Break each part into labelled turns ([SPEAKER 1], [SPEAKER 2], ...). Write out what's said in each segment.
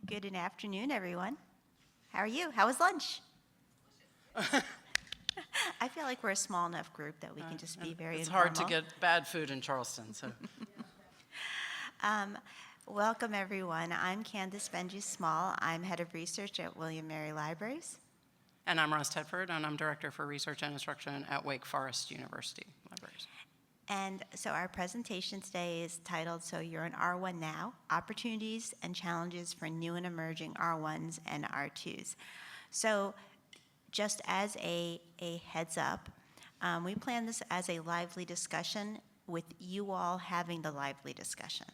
[SPEAKER 1] Good afternoon, everyone. How are you? How was lunch? I feel like we're a small enough group that we can just be very
[SPEAKER 2] It's
[SPEAKER 1] informal.
[SPEAKER 2] hard to get bad food in Charleston, so.
[SPEAKER 1] Welcome, everyone. I'm Candace Benji-Small. I'm head of research at William Mary Libraries.
[SPEAKER 2] And I'm Ross Tedford, and I'm Director for Research and Instruction at Wake Forest University Libraries.
[SPEAKER 1] And so our presentation today is titled, So You're an R1 Now, Opportunities and Challenges for New and Emerging R1s and R2s. So just as a heads up, we plan this as a lively discussion with you all having the lively discussion.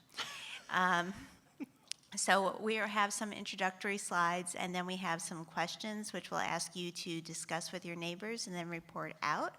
[SPEAKER 1] So we have some introductory slides, and then we have some questions which we'll ask you to discuss with your neighbors and then report out.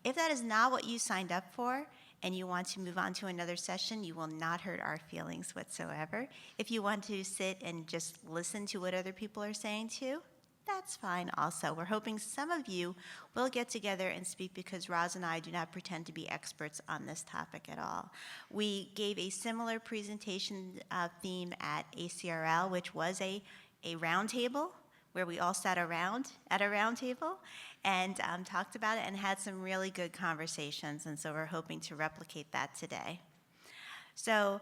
[SPEAKER 1] If that is not what you signed up for and you want to move on to another session, you will not hurt our feelings whatsoever. If you want to sit and just listen to what other people are saying too, that's fine also. We're hoping some of you will get together and speak because Roz and I do not pretend to be experts on this topic at all. We gave a similar presentation theme at ACRL, which was a round table where we all sat around at a round table and talked about it and had some really good conversations, and so we're hoping to replicate that today. So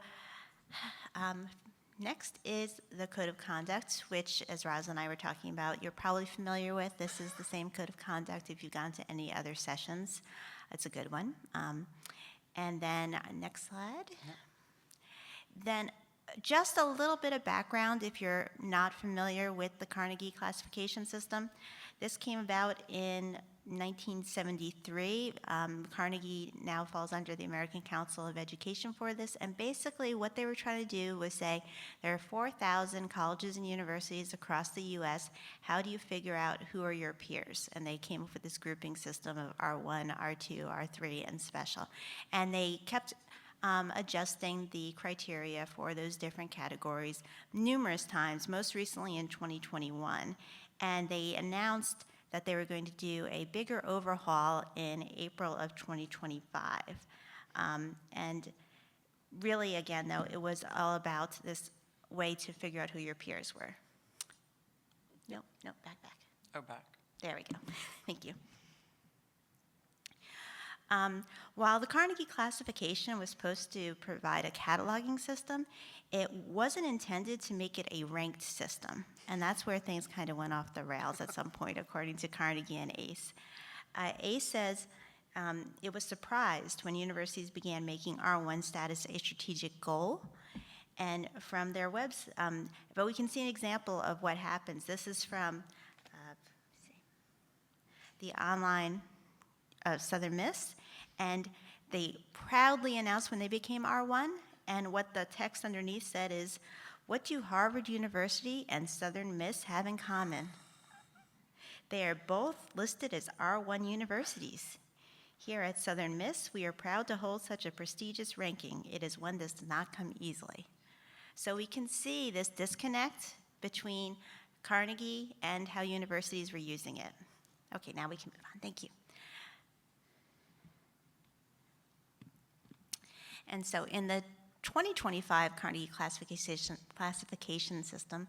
[SPEAKER 1] next is the Code of Conduct, which, as Roz and I were talking about, you're probably familiar with. This is the same Code of Conduct if you've gone to any other sessions. It's a good one. And then next slide. Yeah. Then just a little bit of background if you're not familiar with the Carnegie Classification system. This came about in 1973. Carnegie now falls under the American Council of Education for this, and basically what they were trying to do was say there are 4,000 colleges and universities across the U.S. How do you figure out who are your peers? And they came up with this grouping system of R1, R2, R3, and special. And they kept adjusting the criteria for those different categories numerous times, most recently in 2021. And they announced that they were going to do a bigger overhaul in April of 2025. And really, again, though, it was all about this way to figure out who your peers were. No, back.
[SPEAKER 2] Oh, back.
[SPEAKER 1] There we go. Thank you. While the Carnegie Classification was supposed to provide a cataloging system, it wasn't intended to make it a ranked system. And that's where things kind of went off the rails at some point, according to Carnegie and ACE. ACE says it was surprised when universities began making R1 status a strategic goal. And from their website, but we can see an example of what happens. This is from the online Southern Miss, and they proudly announced when they became R1, and what the text underneath said is, what do Harvard University and Southern Miss have in common? They are both listed as R1 universities. Here at Southern Miss, we are proud to hold such a prestigious ranking. It is one that does not come easily. So we can see this disconnect between Carnegie and how universities were using it. Okay, now we can move on. Thank you. And so in the 2025 Carnegie Classification System,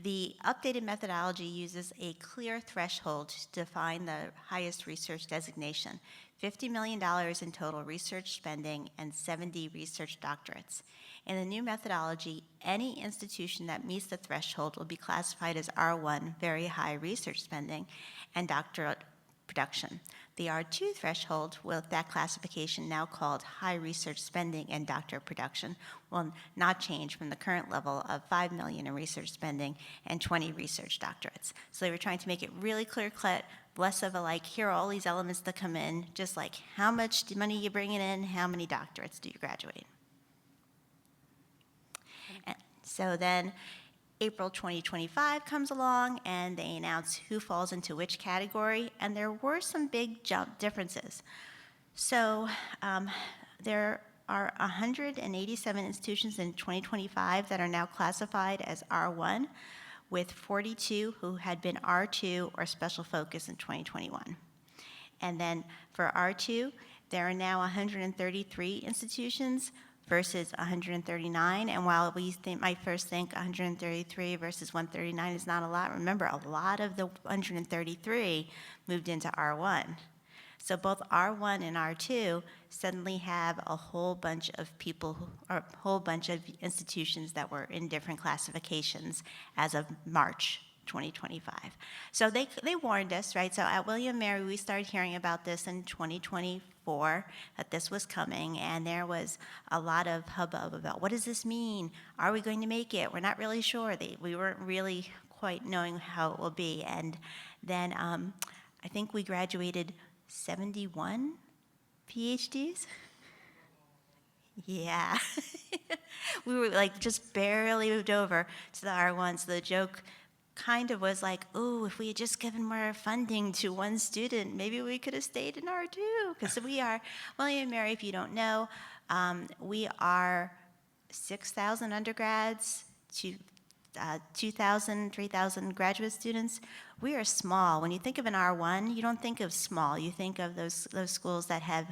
[SPEAKER 1] the updated methodology uses a clear threshold to define the highest research designation, $50 million in total research spending and 70 research doctorates. In the new methodology, any institution that meets the threshold will be classified as R1, very high research spending, and doctorate production. The R2 threshold, with that classification now called high research spending and doctorate production, will not change from the current level of $5 million in research spending and 20 research doctorates. So they were trying to make it really clear-cut, less of a like, here are all these elements that come in, just like how much money you bringing in, how many doctorates do you graduate? And so then April 2025 comes along, and they announce who falls into which category, and there were some big differences. So there are 187 institutions in 2025 that are now classified as R1, with 42 who had been R2 or special focus in 2021. And then for R2, there are now 133 institutions, versus 139. And while might first think 133 versus 139 is not a lot, remember, a lot of the 133 moved into R1. So both R1 and R2 suddenly have a whole bunch of people, or a whole bunch of institutions that were in different classifications as of March 2025. So they warned us, right? So at William & Mary, we started hearing about this in 2024, that this was coming, and there was a lot of hubbub about, what does this mean? Are we going to make it? We're not really sure. We weren't really quite knowing how it will be. And then I think we graduated 71 PhDs? Yeah. We were like just barely moved over to the R1s. The joke kind of was like, oh, if we had just given more funding to one student, maybe we could have stayed in R2. Because we are, William & Mary, if you don't know, we are 6,000 undergrads to 2,000, 3,000 graduate students. We are small. When you think of an R1, you don't think of small. You think of those schools that have,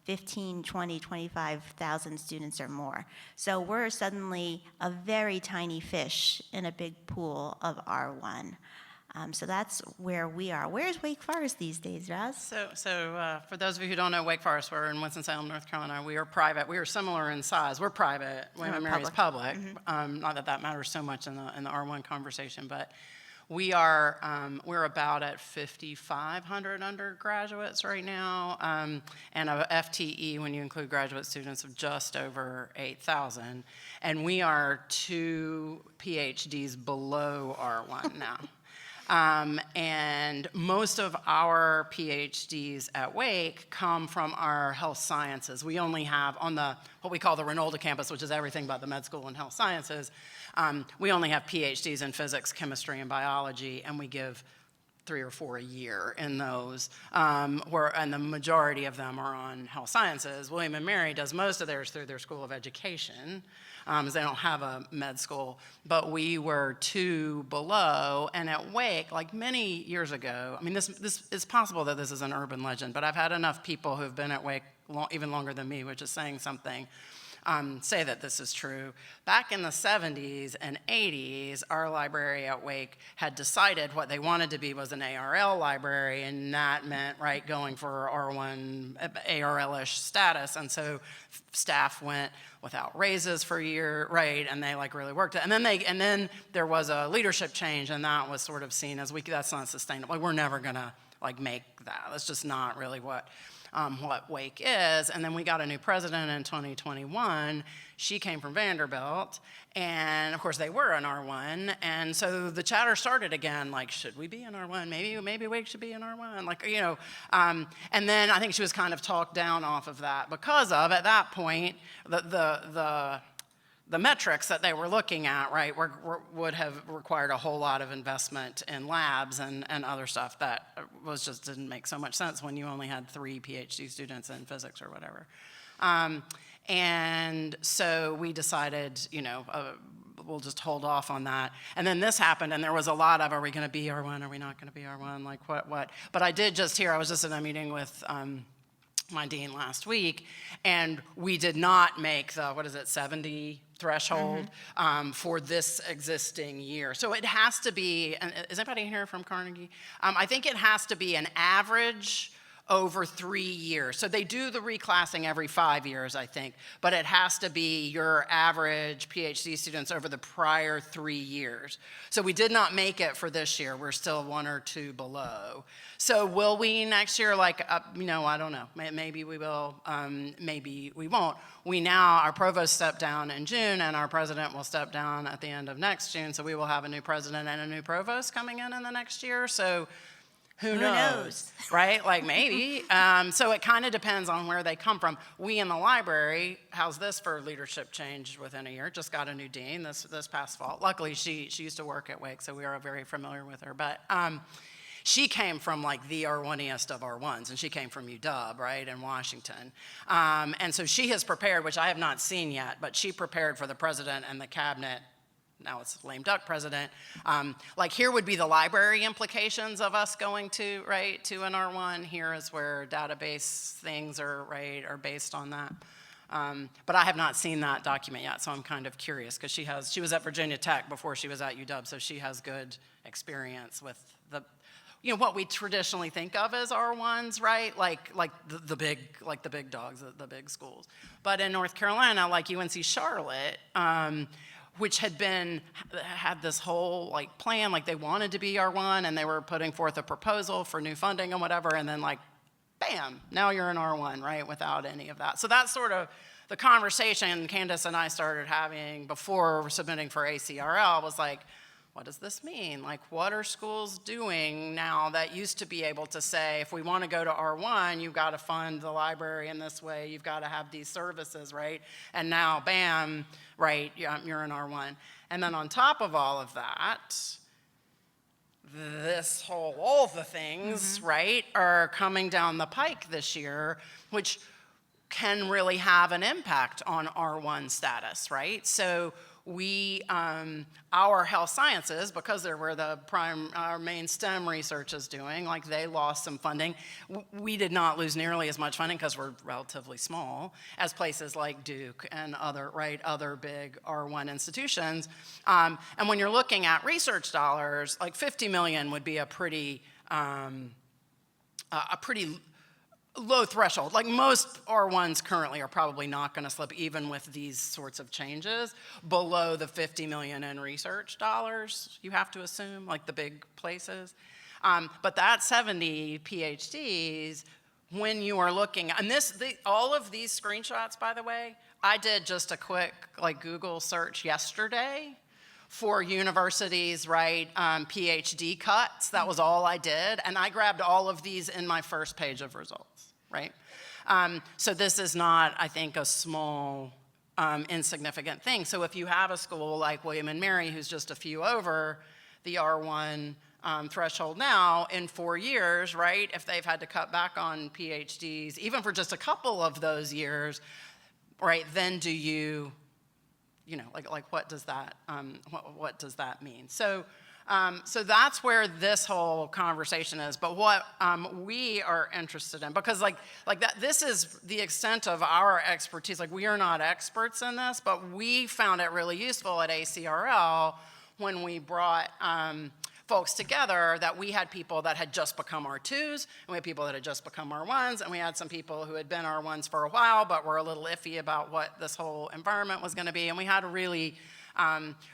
[SPEAKER 1] 15, 20, 25,000 students or more. So we're suddenly a very tiny fish in a big pool of R1. So that's where we are. Where's Wake Forest these days, Raz?
[SPEAKER 2] So for those of you who don't know, Wake Forest, we're in Winston-Salem, North Carolina. We are private. We are similar in size. We're private. William & Mary is public. Mm-hmm. Not that that matters so much in the R1 conversation, but we are we're about at 5,500 undergraduates right now, and a FTE when you include graduate students of just over 8,000, and we are 2 PhDs below R1 now. And most of our PhDs at Wake come from our health sciences. We only have on what we call the Renolda campus, which is everything but the med school and health sciences, we only have PhDs in physics, chemistry, and biology, and we give 3 or 4 a year in those, and the majority of them are on health sciences. William & Mary does most of theirs through their School of Education, as they don't have a med school, but we were 2 below, and at Wake, like many years ago, I mean, this it's possible that this is an urban legend, but I've had enough people who've been at Wake even longer than me, which is saying something, say that this is true. Back in the 70s and 80s, our library at Wake had decided what they wanted to be was an ARL library, and that meant, right, going for R1 ARL-ish status, and so staff went without raises for a year, right, and they like really worked it. And then there was a leadership change, and that was sort of seen as that's not sustainable. We're never gonna like make that. That's just not really what Wake is. And then we got a new president in 2021. She came from Vanderbilt, and of course they were an R1, and so the chatter started again, like, should we be an R1? Maybe Wake should be an R1, like, and then I think she was kind of talked down off of that because of, at that point, the metrics that they were looking at, right, would have required a whole lot of investment in labs and other stuff that didn't make so much sense when you only had 3 PhD students in physics or whatever. And so we decided, we'll just hold off on that. And then this happened, and there was a lot of, are we going to be R1? Are we not going to be R1? Like, what? But I did just hear, I was just in a meeting with my dean last week, and we did not make the, 70 threshold for this existing year. So it has to be, is anybody here from Carnegie? I think it has to be an average over 3 years. So they do the reclassing every 5 years, I think, but it has to be your average PhD students over the prior 3 years. So we did not make it for this year. We're still 1 or 2 below. So will we next year? I don't know. Maybe we will, maybe we won't. Our provost stepped down in June, and our president will step down at the end of next June, so we will have a new president and a new provost coming in the next year. So who knows, right? Like maybe. So it kind of depends on where they come from. We in the library, how's this for leadership change within a year? Just got a new dean this past fall. Luckily, she used to work at Wake, so we are very familiar with her. But she came from like the R1iest of R1s, and she came from UW, right, in Washington. And so she has prepared, which I have not seen yet, but she prepared for the president and the cabinet. Now it's lame duck president. Like here would be the library implications of us going to an R1. Here is where database things are based on that. But I have not seen that document yet, so I'm kind of curious, because she was at Virginia Tech before she was at UW, so she has good experience with what we traditionally think of as R1s, right? Like the big dogs, the big schools. But in North Carolina, like UNC Charlotte, which had this whole like plan, like they wanted to be R1 and they were putting forth a proposal for new funding and whatever, and then like, bam, now you're an R1, right, without any of that. So that's sort of the conversation Candace and I started having before submitting for ACRL was like, what does this mean? Like, what are schools doing now that used to be able to say, if we want to go to R1, you've got to fund the library in this way, you've got to have these services, right? And now, bam, right, you're an R1. And then on top of all of that, all the things, right, are coming down the pike this year, which can really have an impact on R1 status, right? So our health sciences, because they're where our main STEM research is doing, like they lost some funding. We did not lose nearly as much funding because we're relatively small as places like Duke and other big R1 institutions. And when you're looking at research dollars, like 50 million would be a pretty low threshold. Like most R1s currently are probably not going to slip, even with these sorts of changes, below the 50 million in research dollars, you have to assume, like the big places. But that 70 PhDs, when you are looking, and all of these screenshots, by the way, I did just a quick like Google search yesterday for universities, right, PhD cuts. That was all I did. And I grabbed all of these in my first page of results, right? So this is not, I think, a small, insignificant thing. So if you have a school like William & Mary, who's just a few over the R1 threshold now, in 4 years, right, if they've had to cut back on PhDs, even for just a couple of those years, right, then do you like what does that mean? So that's where this whole conversation is. But what we are interested in, because like that, this is the extent of our expertise. Like we are not experts in this, but we found it really useful at ACRL when we brought folks together, that we had people that had just become R2s, and we had people that had just become R1s, and we had some people who had been R1s for a while, but were a little iffy about what this whole environment was going to be. And we had really,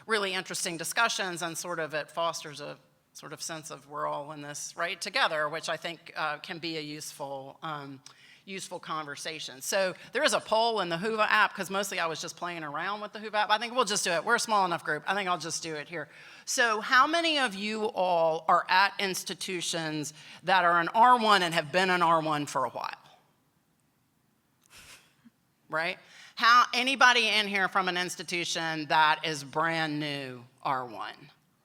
[SPEAKER 2] really interesting discussions, and sort of it fosters a sort of sense of we're all in this, right, together, which I think can be a useful conversation. So there is a poll in the Whova app, because mostly I was just playing around with the Whova app. I think we'll just do it. We're a small enough group. I think I'll just do it here. So how many of you all are at institutions that are an R1 and have been an R1 for a while? Right? Anybody in here from an institution that is brand new R1?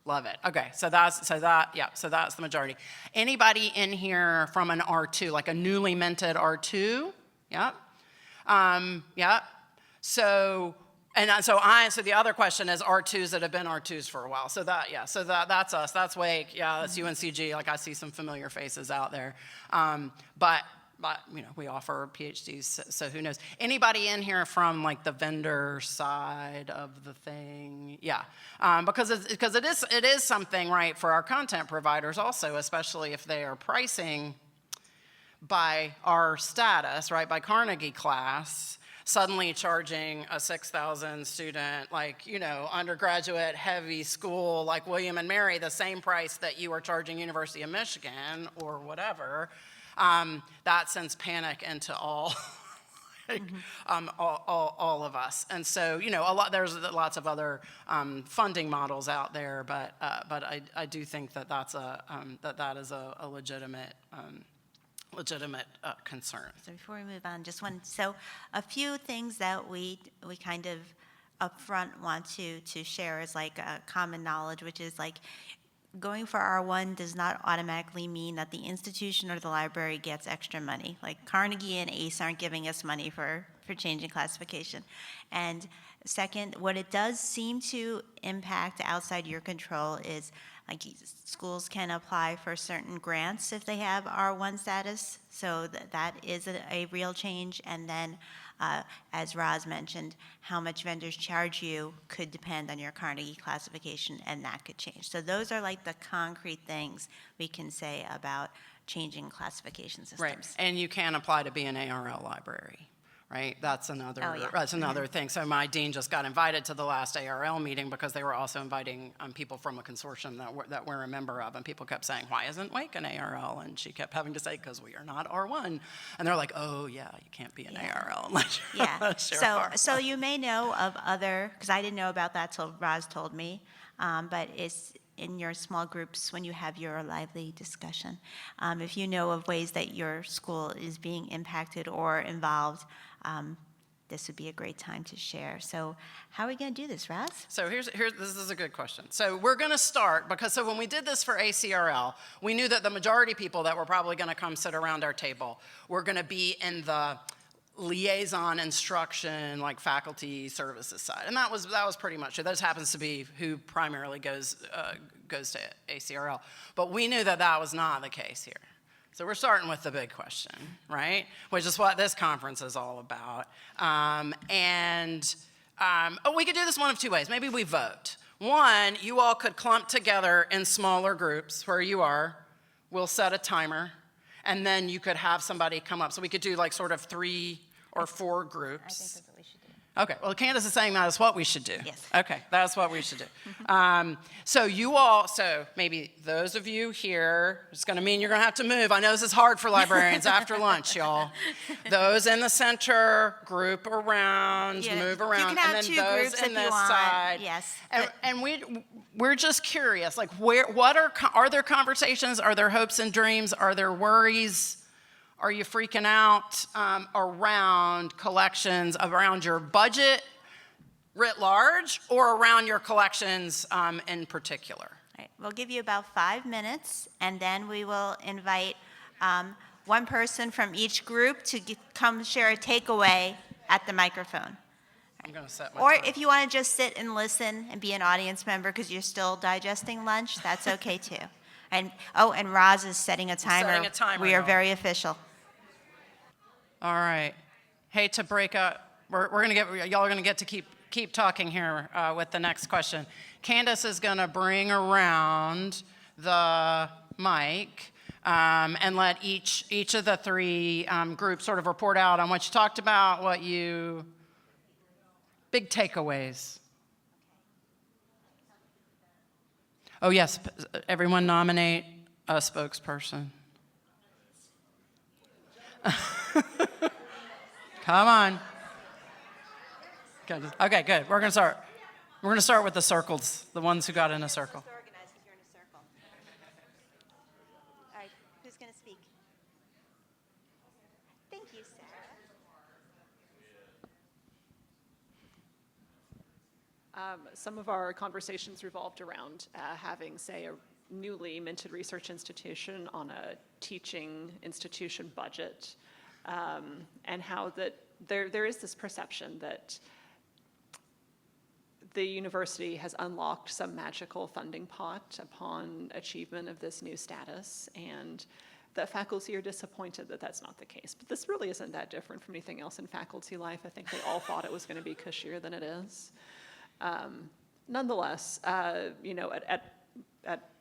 [SPEAKER 2] Love it. Okay, so that's the majority. Anybody in here from an R2, like a newly minted R2? Yeah. Yeah. So the other question is R2s that have been R2s for a while. So that's us. That's Wake. Yeah, that's UNCG. Like I see some familiar faces out there. But we offer PhDs, so who knows? Anybody in here from like the vendor side of the thing? Yeah, because it is something, right, for our content providers also, especially if they are pricing by our status, right, by Carnegie class, suddenly charging a 6,000 student, like, undergraduate heavy school like William & Mary the same price that you are charging University of Michigan or whatever. That sends panic into all all of us. And so, there's lots of other funding models out there, but I do think that that is a legitimate concern.
[SPEAKER 1] So before we move on, so a few things that we kind of upfront want to share is like a common knowledge, which is like, going for R1 does not automatically mean that the institution or the library gets extra money. Like Carnegie and ACE aren't giving us money for changing classification. And second, what it does seem to impact outside your control is like schools can apply for certain grants if they have R1 status. So that is a real change. And then As Roz mentioned, how much vendors charge you could depend on your Carnegie classification, and that could change. So those are like the concrete things we can say about changing classification systems.
[SPEAKER 2] Right, and you can apply to be an ARL library, right? That's another,
[SPEAKER 1] Oh, yeah.
[SPEAKER 2] that's another thing. So my dean just got invited to the last ARL meeting because they were also inviting people from a consortium that we're a member of, and people kept saying, why isn't Wake an ARL? And she kept having to say, because we are not R1. And they're like, oh, yeah, you can't be an ARL unless you're
[SPEAKER 1] Yeah,
[SPEAKER 2] R1.
[SPEAKER 1] so you may know of other, because I didn't know about that till Roz told me, but it's in your small groups when you have your lively discussion. If you know of ways that your school is being impacted or involved, this would be a great time to share. So how are we going to do this, Roz?
[SPEAKER 2] So here's this is a good question. So we're going to start, because so when we did this for ACRL, we knew that the majority of people that were probably going to come sit around our table were going to be in the liaison instruction, like faculty services side. And that was pretty much it. That just happens to be who primarily goes to ACRL. But we knew that that was not the case here. So we're starting with the big question, right? Which is what this conference is all about. We could do this one of two ways. Maybe we vote. One, you all could clump together in smaller groups where you are. We'll set a timer, and then you could have somebody come up. So we could do like sort of 3 or 4 groups.
[SPEAKER 1] I think that's what we should do.
[SPEAKER 2] Okay, well, Candace is saying that is what we should do.
[SPEAKER 1] Yes.
[SPEAKER 2] Okay, that's what we should do. So maybe those of you here, it's gonna mean you're gonna have to move. I know this is hard for librarians after lunch, y'all. Those in the center, group around,
[SPEAKER 1] Yeah,
[SPEAKER 2] move
[SPEAKER 1] you
[SPEAKER 2] around.
[SPEAKER 1] can have
[SPEAKER 2] and then
[SPEAKER 1] 2
[SPEAKER 2] those
[SPEAKER 1] groups
[SPEAKER 2] in
[SPEAKER 1] if you
[SPEAKER 2] this
[SPEAKER 1] want,
[SPEAKER 2] side.
[SPEAKER 1] yes.
[SPEAKER 2] And we're just curious, like are there conversations? Are there hopes and dreams? Are there worries? Are you freaking out around collections, around your budget writ large, or around your collections in particular?
[SPEAKER 1] All right, we'll give you about 5 minutes, and then we will invite one person from each group to come share a takeaway at the microphone.
[SPEAKER 2] I'm going to set my
[SPEAKER 1] Or
[SPEAKER 2] timer.
[SPEAKER 1] if you want to just sit and listen and be an audience member because you're still digesting lunch, that's okay too. And Roz is setting a timer.
[SPEAKER 2] Setting a timer,
[SPEAKER 1] We are
[SPEAKER 2] y'all.
[SPEAKER 1] very official.
[SPEAKER 2] All right. Hate to break up. Y'all are gonna get to keep talking here with the next question. Candace is gonna bring around the mic and let each of the 3 groups sort of report out on what you talked about, big takeaways. Oh yes, everyone nominate a spokesperson. Come on. Okay, good. We're gonna start. We're gonna start with the circles, the ones who got in a circle.
[SPEAKER 1] Organized if you're in a circle. All right, who's going to speak? Thank you, Sarah.
[SPEAKER 3] Some of our conversations revolved around having, say, a newly minted research institution on a teaching institution budget, and how that there is this perception that the university has unlocked some magical funding pot upon achievement of this new status, and the faculty are disappointed that that's not the case. But this really isn't that different from anything else in faculty life. I think they all thought it was going to be cushier than it is. Nonetheless, at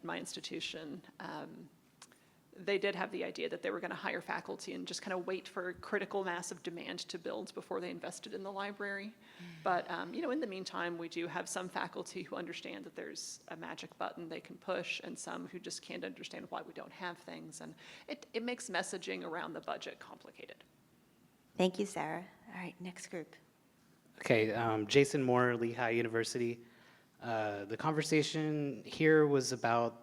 [SPEAKER 3] my institution, they did have the idea that they were going to hire faculty and just kind of wait for critical mass of demand to build before they invested in the library. But in the meantime, we do have some faculty who understand that there's a magic button they can push, and some who just can't understand why we don't have things. And it makes messaging around the budget complicated.
[SPEAKER 1] Thank you, Sarah. All right, next group.
[SPEAKER 4] Okay, Jason Moore, Lehigh University. The conversation here was about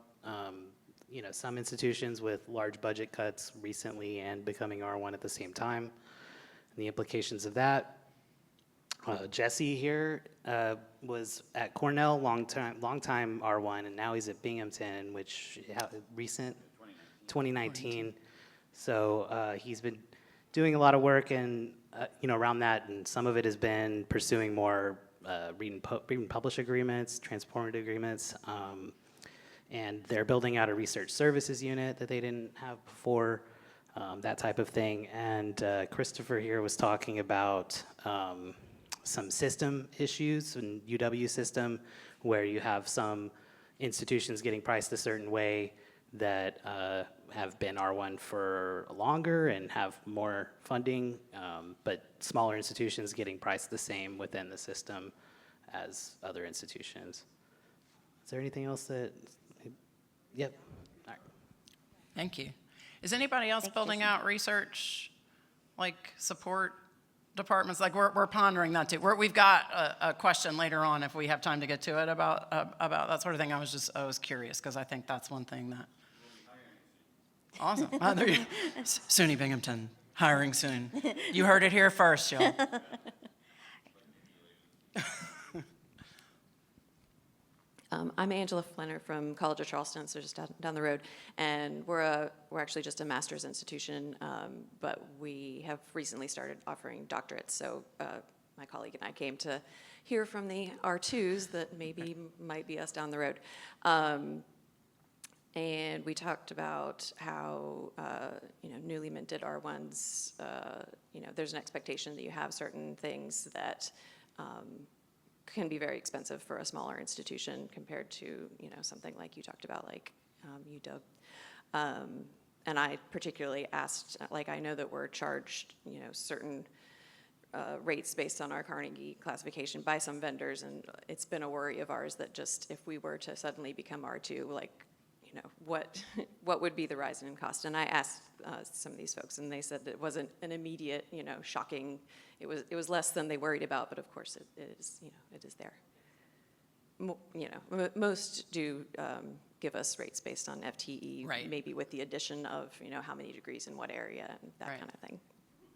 [SPEAKER 4] some institutions with large budget cuts recently and becoming R1 at the same time, and the implications of that. Jesse here was at Cornell, long time R1, and now he's at Binghamton, which recent 2019. So he's been doing a lot of work and around that, and some of it has been pursuing more read and publish agreements, transformative agreements. And they're building out a research services unit that they didn't have before. that type of thing. And Christopher here was talking about some system issues in UW system where you have some institutions getting priced a certain way that have been R1 for longer and have more funding, but smaller institutions getting priced the same within the system as other institutions. Is there anything else that, yep, all right.
[SPEAKER 2] Thank you. Is anybody else
[SPEAKER 1] Thank you,
[SPEAKER 2] building
[SPEAKER 1] Jason.
[SPEAKER 2] out research, like support departments? Like we're pondering that too. We've got a question later on if we have time to get to it about that sort of thing. I was curious because I think that's one thing that. Awesome. There you, SUNY Binghamton, hiring soon. You heard it here first, y'all.
[SPEAKER 5] I'm Angela Flenner from College of Charleston, so just down the road, and we're actually just a master's institution, but we have recently started offering doctorates. So my colleague and I came to hear from the R2s that maybe might be us down the road. And we talked about how, newly minted R1s, there's an expectation that you have certain things that can be very expensive for a smaller institution compared to, something like you talked about, like UW. And I particularly asked, I know that we're charged, certain rates based on our Carnegie classification by some vendors, and it's been a worry of ours that just if we were to suddenly become R2, what would be the rise in cost? And I asked some of these folks, and they said that it wasn't an immediate, shocking. It was less than they worried about, but of course it is there. Most do give us rates based on FTE,
[SPEAKER 2] Right.
[SPEAKER 5] maybe with the addition of how many degrees in what area and that
[SPEAKER 2] Right.
[SPEAKER 5] kind of thing.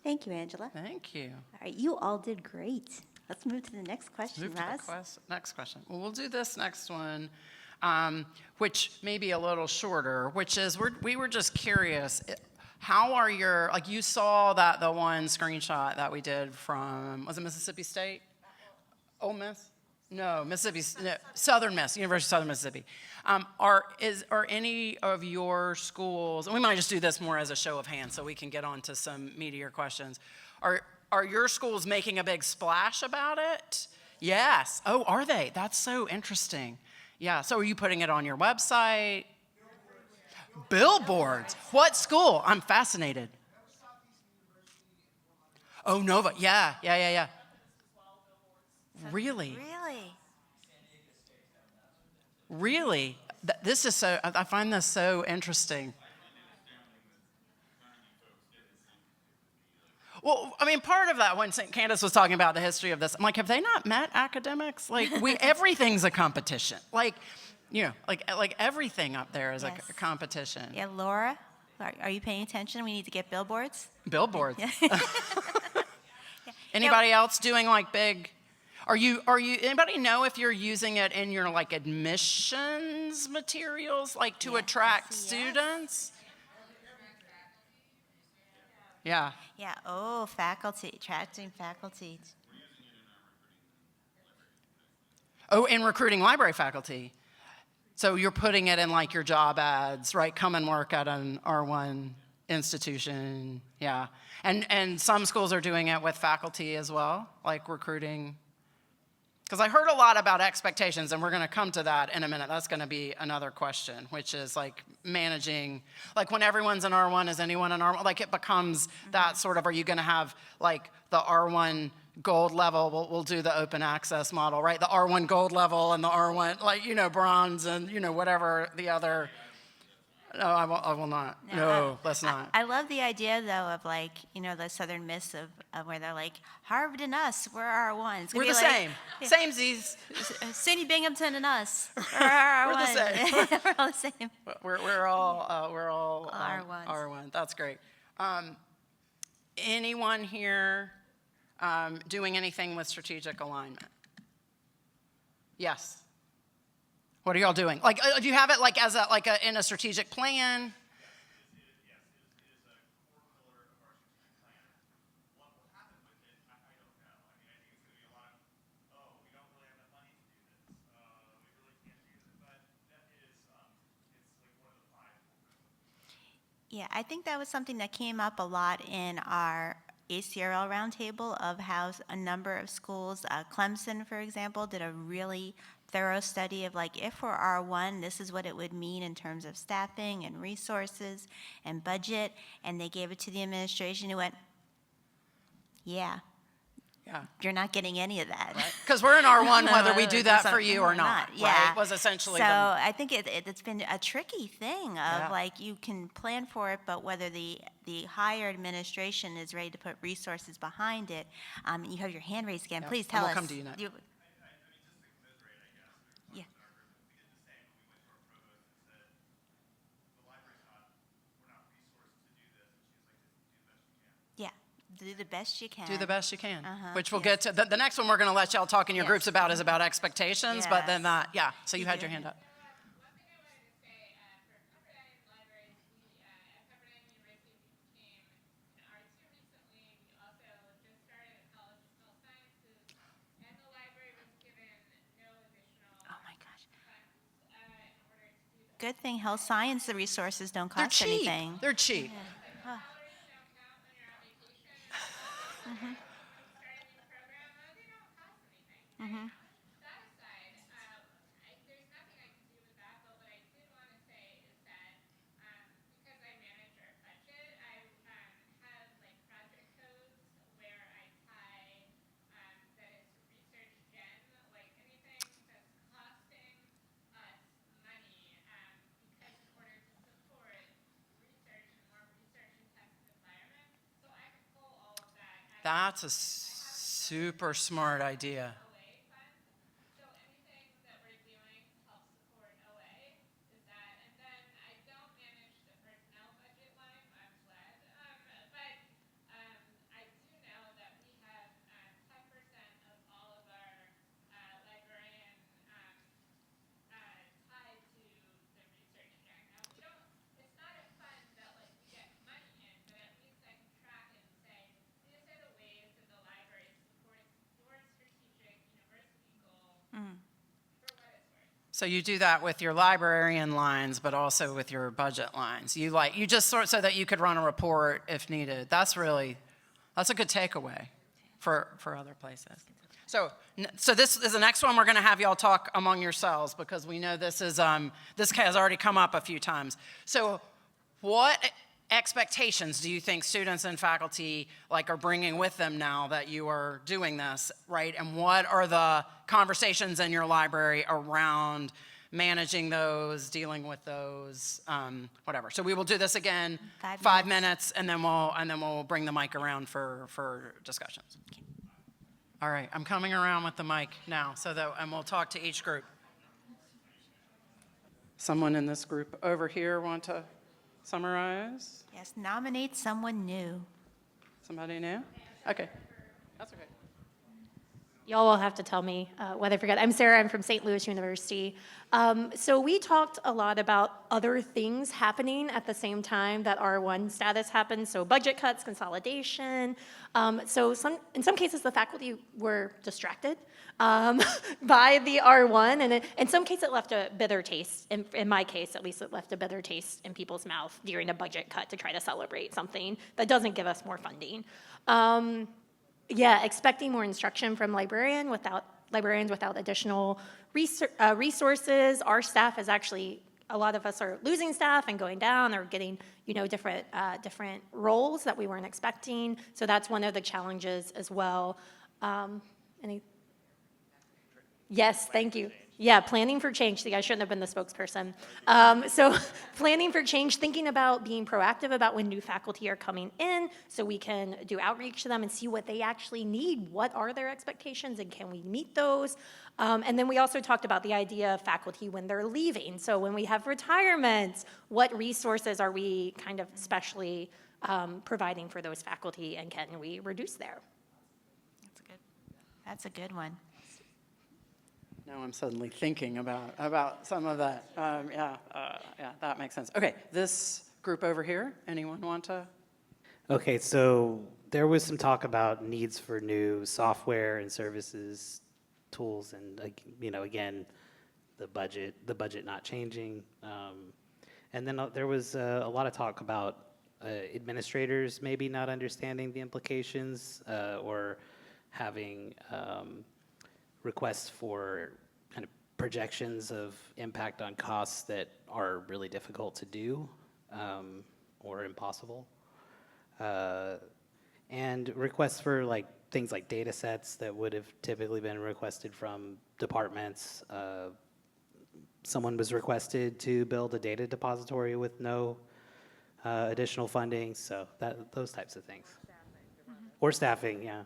[SPEAKER 1] Thank you, Angela.
[SPEAKER 2] Thank you.
[SPEAKER 1] All right, you all did great. Let's move to the next question,
[SPEAKER 2] Move to
[SPEAKER 1] Raz.
[SPEAKER 2] the next question. Well, we'll do this next one, which may be a little shorter, which is we were just curious. How are you saw the one screenshot that we did from, was it Mississippi State? Ole Miss? No, Southern Miss, University of Southern Mississippi. Are any of your schools, and we might just do this more as a show of hands so we can get on to some meatier questions. Are your schools making a big splash about it? Yes. Oh, are they? That's so interesting. Yeah, so are you putting it on your website? Billboards. What school? I'm fascinated. Oh, Nova. Yeah. Really?
[SPEAKER 1] Really?
[SPEAKER 2] Really? This is so, I find this so interesting. Well, I mean, part of that, when St. Candace was talking about the history of this, I'm like, have they not met academics? Like, everything's a competition. Like everything up there is
[SPEAKER 1] Yes.
[SPEAKER 2] a competition.
[SPEAKER 1] Yeah, Laura, are you paying attention? We need to get billboards.
[SPEAKER 2] Billboards.
[SPEAKER 1] Yeah.
[SPEAKER 2] Anybody else doing like big? Are you? Anybody know if you're using it in your like admissions materials, like to
[SPEAKER 1] Yeah,
[SPEAKER 2] attract
[SPEAKER 1] yes.
[SPEAKER 2] students? Yeah.
[SPEAKER 1] Yeah, oh, faculty, attracting faculty.
[SPEAKER 2] Oh, in recruiting library faculty. So you're putting it in like your job ads, right? Come and work at an R1 institution. Yeah. And some schools are doing it with faculty as well, like recruiting. Because I heard a lot about expectations, and we're going to come to that in a minute. That's going to be another question, which is like managing, like when everyone's an R1, is anyone an R1? Like it becomes that sort of, are you going to have like the R1 gold level? We'll do the open access model, right? The R1 gold level and the R1, like, bronze and, whatever the other. No, I will not. No, let's not.
[SPEAKER 1] I love the idea, though, of like, the Southern Miss of where they're like, Harvard and us, we're R1. It's gonna
[SPEAKER 2] We're the
[SPEAKER 1] be like,
[SPEAKER 2] same. Samesies.
[SPEAKER 1] SUNY Binghamton and us, we're R1.
[SPEAKER 2] We're the same.
[SPEAKER 1] We're all the same.
[SPEAKER 2] We're all
[SPEAKER 1] R1s.
[SPEAKER 2] R1. That's great. Anyone here doing anything with strategic alignment? Yes. What are y'all doing? Like, do you have it like as in a strategic plan?
[SPEAKER 1] Yeah, I think that was something that came up a lot in our ACRL roundtable of how a number of schools, Clemson, for example, did a really thorough study of like, if we're R1, this is what it would mean in terms of staffing and resources and budget. And they gave it to the administration who went, yeah,
[SPEAKER 2] Yeah.
[SPEAKER 1] you're not getting any of that.
[SPEAKER 2] Because we're in R1 whether we do that
[SPEAKER 1] So-
[SPEAKER 2] for you or not,
[SPEAKER 1] Yeah.
[SPEAKER 2] right? Was essentially
[SPEAKER 1] So
[SPEAKER 2] the,
[SPEAKER 1] I think it's been a tricky thing of
[SPEAKER 2] Yeah.
[SPEAKER 1] like, you can plan for it, but whether the higher administration is ready to put resources behind it. You have your hand raised again.
[SPEAKER 2] Yeah,
[SPEAKER 1] Please
[SPEAKER 2] and
[SPEAKER 1] tell
[SPEAKER 2] we'll
[SPEAKER 1] us.
[SPEAKER 2] come to you next.
[SPEAKER 1] Yeah. Yeah, do the best you can.
[SPEAKER 2] do the best you can,
[SPEAKER 1] Uh-huh,
[SPEAKER 2] which we'll
[SPEAKER 1] yes.
[SPEAKER 2] get to. The next one we're going to let y'all talk in your
[SPEAKER 1] Yes.
[SPEAKER 2] groups about is about expectations, but then
[SPEAKER 1] Yes.
[SPEAKER 2] that, yeah, so you
[SPEAKER 1] You
[SPEAKER 2] had
[SPEAKER 1] do.
[SPEAKER 2] your hand up.
[SPEAKER 6] One thing I wanted to say, for Pepperdine Libraries, we, at Pepperdine University, we became an R2 recently. We also just started a College of Health Sciences, and the library was given no additional
[SPEAKER 1] Oh my gosh.
[SPEAKER 6] funds, in order to do that.
[SPEAKER 1] Good thing health science, the resources don't
[SPEAKER 2] They're
[SPEAKER 1] cost
[SPEAKER 2] cheap.
[SPEAKER 1] anything.
[SPEAKER 2] They're cheap.
[SPEAKER 6] Salaries don't count when you're on vacation, and when you start a new program, they don't cost anything. That aside, there's nothing I can do with that, but what I did want to say is that, because I manage our budget, I have like project codes where I tie that it's research gen, like anything that's costing us money, because in order to support research and more research intensive environment, so I can pull all of that out
[SPEAKER 2] That's a super smart idea.
[SPEAKER 6] OA funds. So anything that we're doing to help support OA is that, and then I don't manage the personnel budget line, I'm glad, but I do know that we have 10% of all of our librarian tied to the research gen. Now we don't, it's not a fund that like we get money in, but at least I can track it and say, these are the ways that the library supports your strategic university goal for what it's worth.
[SPEAKER 2] So you do that with your librarian lines, but also with your budget lines. You just sort so that you could run a report if needed. That's a good takeaway for other places. So this is the next one. We're going to have y'all talk among yourselves because we know this has already come up a few times. So what expectations do you think students and faculty are bringing with them now that you are doing this, right? And what are the conversations in your library around managing those, dealing with those, whatever? So we will do this again, 5 minutes, and then we'll bring the mic around for discussions. All right, I'm coming around with the mic now, and we'll talk to each group. Someone in this group over here want to summarize?
[SPEAKER 1] Yes, nominate someone new.
[SPEAKER 2] Somebody new? Okay, that's okay.
[SPEAKER 7] Y'all will have to tell me whether I forget. I'm Sarah. I'm from St. Louis University. So we talked a lot about other things happening at the same time that R1 status happened. So budget cuts, consolidation. So in some cases, the faculty were distracted by the R1, and in some cases, it left a bitter taste. In my case, at least, it left a bitter taste in people's mouth during a budget cut to try to celebrate something that doesn't give us more funding. Yeah, expecting more instruction from librarians without additional resources. Our staff is actually, a lot of us are losing staff and going down or getting, different roles that we weren't expecting. So that's one of the challenges as well. Yes, thank you. Yeah, planning for change. See, I shouldn't have been the spokesperson. So planning for change, thinking about being proactive about when new faculty are coming in so we can do outreach to them and see what they actually need. What are their expectations and can we meet those? And then we also talked about the idea of faculty when they're leaving. So when we have retirements, what resources are we kind of specially providing for those faculty and can we reduce there?
[SPEAKER 1] That's a good one.
[SPEAKER 2] Now I'm suddenly thinking about some of that. Yeah, that makes sense. Okay, this group over here, anyone want to?
[SPEAKER 4] Okay, so there was some talk about needs for new software and services, tools, and again, the budget not changing. And then there was a lot of talk about administrators maybe not understanding the implications or having requests for kind of projections of impact on costs that are really difficult to do or impossible. And requests for like things like data sets that would have typically been requested from departments. Someone was requested to build a data depository with no additional funding, so those types of things. Or staffing, yeah.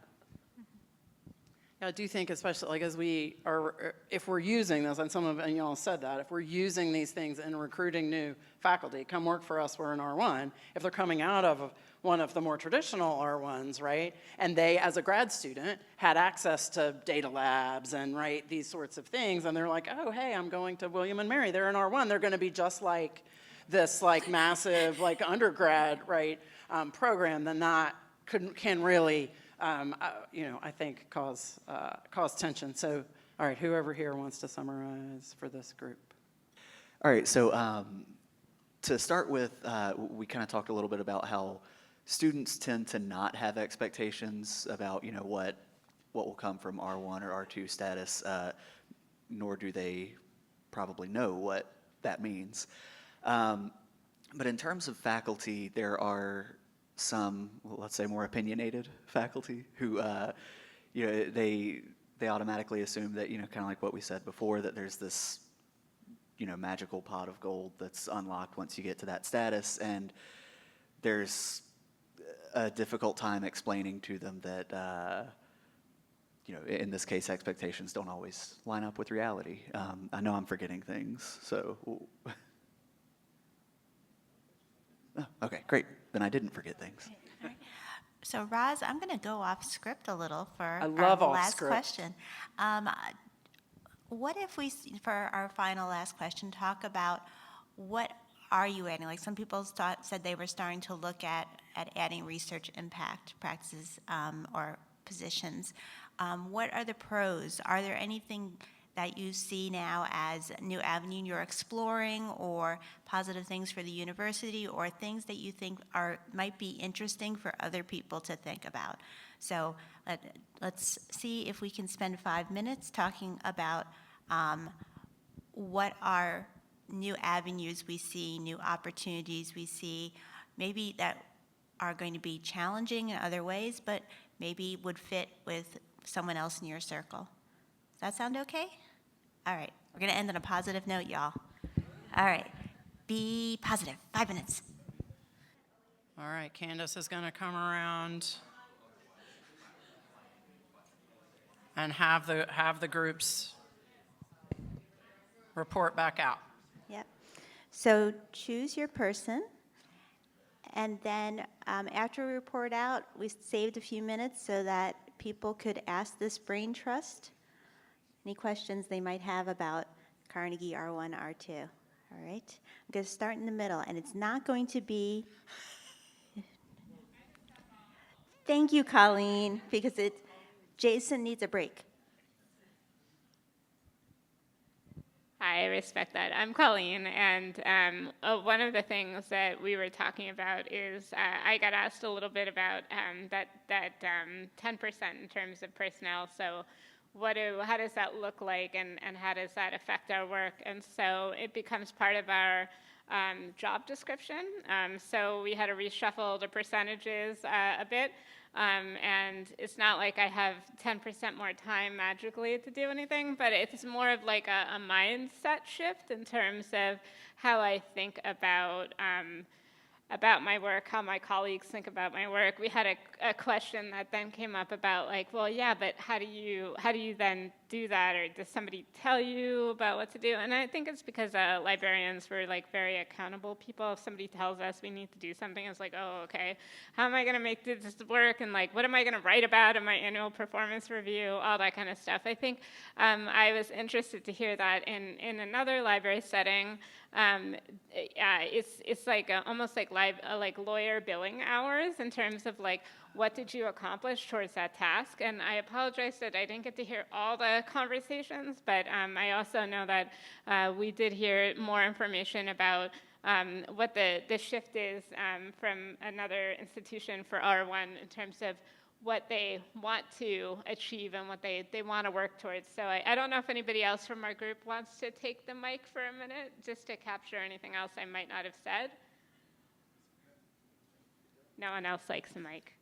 [SPEAKER 2] I do think, especially like as we are, if we're using this, and some of and y'all said that, if we're using these things in recruiting new faculty, come work for us, we're an R1. If they're coming out of one of the more traditional R1s, right, and they, as a grad student, had access to data labs and right these sorts of things, and they're like, oh, hey, I'm going to William and Mary. They're an R1. They're going to be just like this, like massive, like undergrad, right, program. Then that can really. I think cause tension. So, all right, whoever here wants to summarize for this group.
[SPEAKER 8] All right, so to start with, we kind of talked a little bit about how students tend to not have expectations about, what will come from R1 or R2 status, nor do they probably know what that means. But in terms of faculty, there are some, let's say, more opinionated faculty who, they automatically assume that, kind of like what we said before, that there's this, magical pot of gold that's unlocked once you get to that status, and there's a difficult time explaining to them that, in this case, expectations don't always line up with reality. I know I'm forgetting things, so. Oh, okay, great. Then I didn't forget things.
[SPEAKER 1] All right. So, Roz, I'm going to go off script a little for
[SPEAKER 2] I love
[SPEAKER 1] our
[SPEAKER 2] off
[SPEAKER 1] last
[SPEAKER 2] script.
[SPEAKER 1] question. What if we, for our final last question, talk about what are you adding? Like some people said they were starting to look at adding research impact practices or positions. What are the pros? Are there anything that you see now as a new avenue you're exploring, or positive things for the university, or things that you think might be interesting for other people to think about? So let's see if we can spend 5 minutes talking about what are new avenues we see, new opportunities we see, maybe that are going to be challenging in other ways, but maybe would fit with someone else in your circle. Does that sound okay? All right, we're going to end on a positive note, y'all. All right, be positive. 5 minutes.
[SPEAKER 2] All right, Candace is going to come around and have the groups report back out.
[SPEAKER 1] Yep. So choose your person, and then after we report out, we saved a few minutes so that people could ask this brain trust any questions they might have about Carnegie R1, R2. All right? I'm going to start in the middle, and it's not going to be... Thank you, Colleen, because Jason needs a break.
[SPEAKER 6] I respect that. I'm Colleen, and one of the things that we were talking about is I got asked a little bit about that 10% in terms of personnel. So how does that look like, and how does that affect our work? And so it becomes part of our job description. So we had to reshuffle the percentages a bit. And it's not like I have 10% more time magically to do anything, but it's more of like a mindset shift in terms of how I think about my work, how my colleagues think about my work. We had a question that then came up about like, well, yeah, but how do you then do that, or does somebody tell you about what to do? And I think it's because librarians were like very accountable people. If somebody tells us we need to do something, it's like, oh, okay, how am I going to make this work? And like, what am I going to write about in my annual performance review? All that kind of stuff. I think I was interested to hear that in another library setting. It's like almost like lawyer billing hours in terms of like, what did you accomplish towards that task? And I apologize that I didn't get to hear all the conversations, but I also know that we did hear more information about what the shift is from another institution for R1 in terms of what they want to achieve and what they want to work towards. So I don't know if anybody else from our group wants to take the mic for a minute, just to capture anything else I might not have said. No one else likes the mic.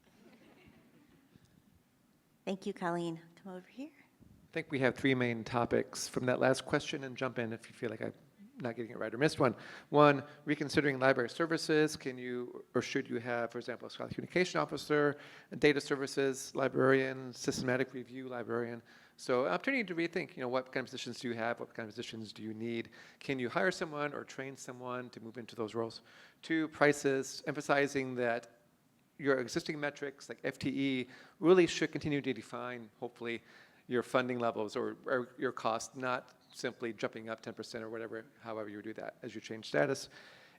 [SPEAKER 1] Thank you, Colleen. Come over here.
[SPEAKER 9] I think we have three main topics from that last question, and jump in if you feel like I'm not getting it right or missed one. One, reconsidering library services. Can you or should you have, for example, a scholarly communication officer, a data services librarian, systematic review librarian? So opportunity to rethink, what kind of positions do you have? What kind of positions do you need? Can you hire someone or train someone to move into those roles? Two, prices, emphasizing that your existing metrics like FTE really should continue to define, hopefully, your funding levels or your cost, not simply jumping up 10% or whatever, however you do that as you change status.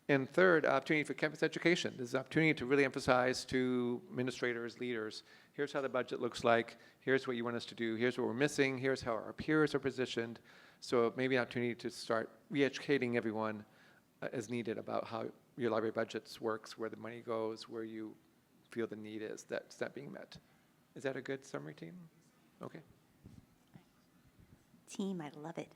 [SPEAKER 9] And third, opportunity for campus education. There's an opportunity to really emphasize to administrators, leaders, here's how the budget looks like, here's what you want us to do, here's what we're missing, here's how our peers are positioned. So maybe an opportunity to start re-educating everyone as needed about how your library budgets works, where the money goes, where you feel the need is that's not being met. Is that a good summary, team? Okay.
[SPEAKER 1] Team, I love it.